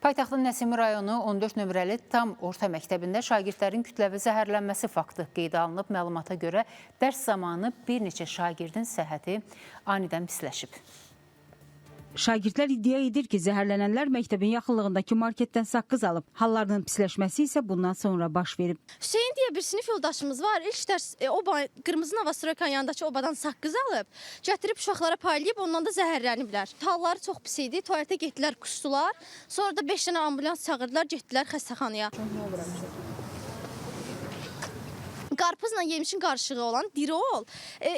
Paytaxtın Nəsimi rayonu 14 nömrəli tam orta məktəbində şagirdlərin kütləvi zəhərlənməsi faktı qeydə alınıb. Məlumata görə dərs zamanı bir neçə şagirdin səhhəti anidən pisləşib. Şagirdlər iddia edir ki, zəhərlənənlər məktəbin yaxınlığındakı marketdən saqqız alıb. Hallarının pisləşməsi isə bundan sonra baş verib. Hüseyin diye bir sinif yoldaşımız var. İlk dərs Qırmızı Navastroykan yanındakı obadan saqqız alıb, gətirib uşaqlara paylayıb, ondan da zəhərləniblər. Halları çox pis idi. Tualetə getdilər, qusdular. Sonra da 5 dənə ambulans çağırdılar, getdilər xəstəxanaya. Qarpızla yemişin qarışığı olan dirol.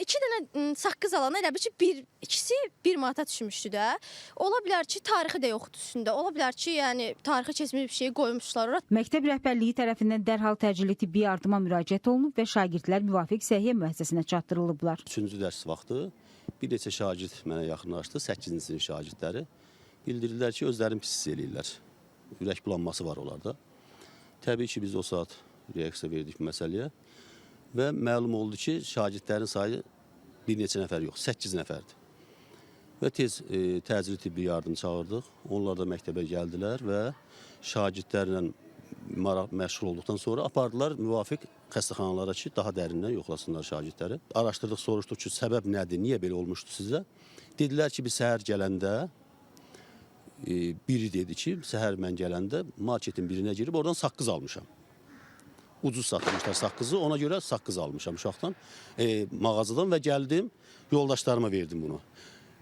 2 dənə saqqız alana elə bir ki, ikisi 1 manata düşmüşdü də. Ola bilər ki, tarixi də yoxdur üstündə. Ola bilər ki, yəni tarixi keçmiş bir şey qoymuşlar ora. Məktəb rəhbərliyi tərəfindən dərhal təcili tibbi yardıma müraciət olunub və şagirdlər müvafiq səhiyyə müəssisəsinə çatdırılıblar. 3-cü dərs vaxtı bir neçə şagird mənə yaxınlaşdı, 8-ci sinif şagirdləri. Bildirdilər ki, özlərini pis hiss eləyirlər. Ürək bulanması var onlarda. Təbii ki, biz o saat reaksiya verdik məsələyə. Və məlum oldu ki, şagirdlərin sayı bir neçə nəfər yox, 8 nəfərdir. Və tez təcili tibbi yardım çağırdıq. Onlar da məktəbə gəldilər və şagirdlərlə məşğul olduqdan sonra apardılar müvafiq xəstəxanalara ki, daha dərindən yoxlasınlar şagirdləri. Araşdırdıq, soruşduq ki, səbəb nədir, niyə belə olmuşdu sizə? Dedilər ki, biz səhər gələndə, biri dedi ki, səhər mən gələndə marketin birinə girib oradan saqqız almışam. Ucuz satmışlar saqqızı, ona görə saqqız almışam uşaqdan, mağazadan və gəldim, yoldaşlarıma verdim bunu.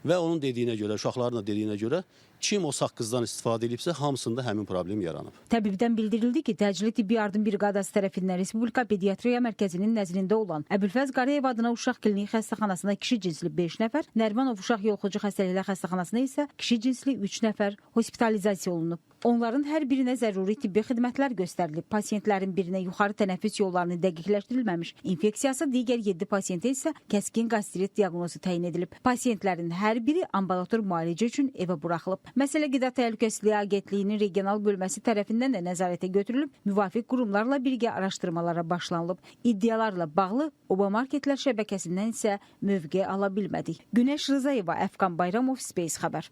Və onun dediyinə görə, uşaqların da dediyinə görə kim o saqqızdan istifadə edibsə, hamısında həmin problem yaranıb. Təbibdən bildirildi ki, təcili tibbi yardım briqadası tərəfindən Respublika Pediatriya Mərkəzinin nəzdində olan Əbülfəz Qarayev adına uşaq klinik xəstəxanasına kişi cinsli 5 nəfər, Nərimanov uşaq yoluxucu xəstəliklər xəstəxanasına isə kişi cinsli 3 nəfər hospitalizasiya olunub. Onların hər birinə zəruri tibbi xidmətlər göstərilib. Pasiyentlərin birinə yuxarı tənəffüs yollarını dəqiqləşdirilməmiş infeksiyası, digər 7 pasiyentə isə kəskin qastrit diaqnozu təyin edilib. Pasiyentlərin hər biri ambulator müalicə üçün evə buraxılıb. Məsələ Qida Təhlükəsizliyi Agentliyinin regional bölməsi tərəfindən də nəzarətə götürülüb, müvafiq qurumlarla birgə araşdırmalara başlanılıb. İddialarla bağlı Oba Marketlər şəbəkəsindən isə mövqe ala bilmədik. Günəş Rızayeva, Əfqan Bayramov, Space xəbər.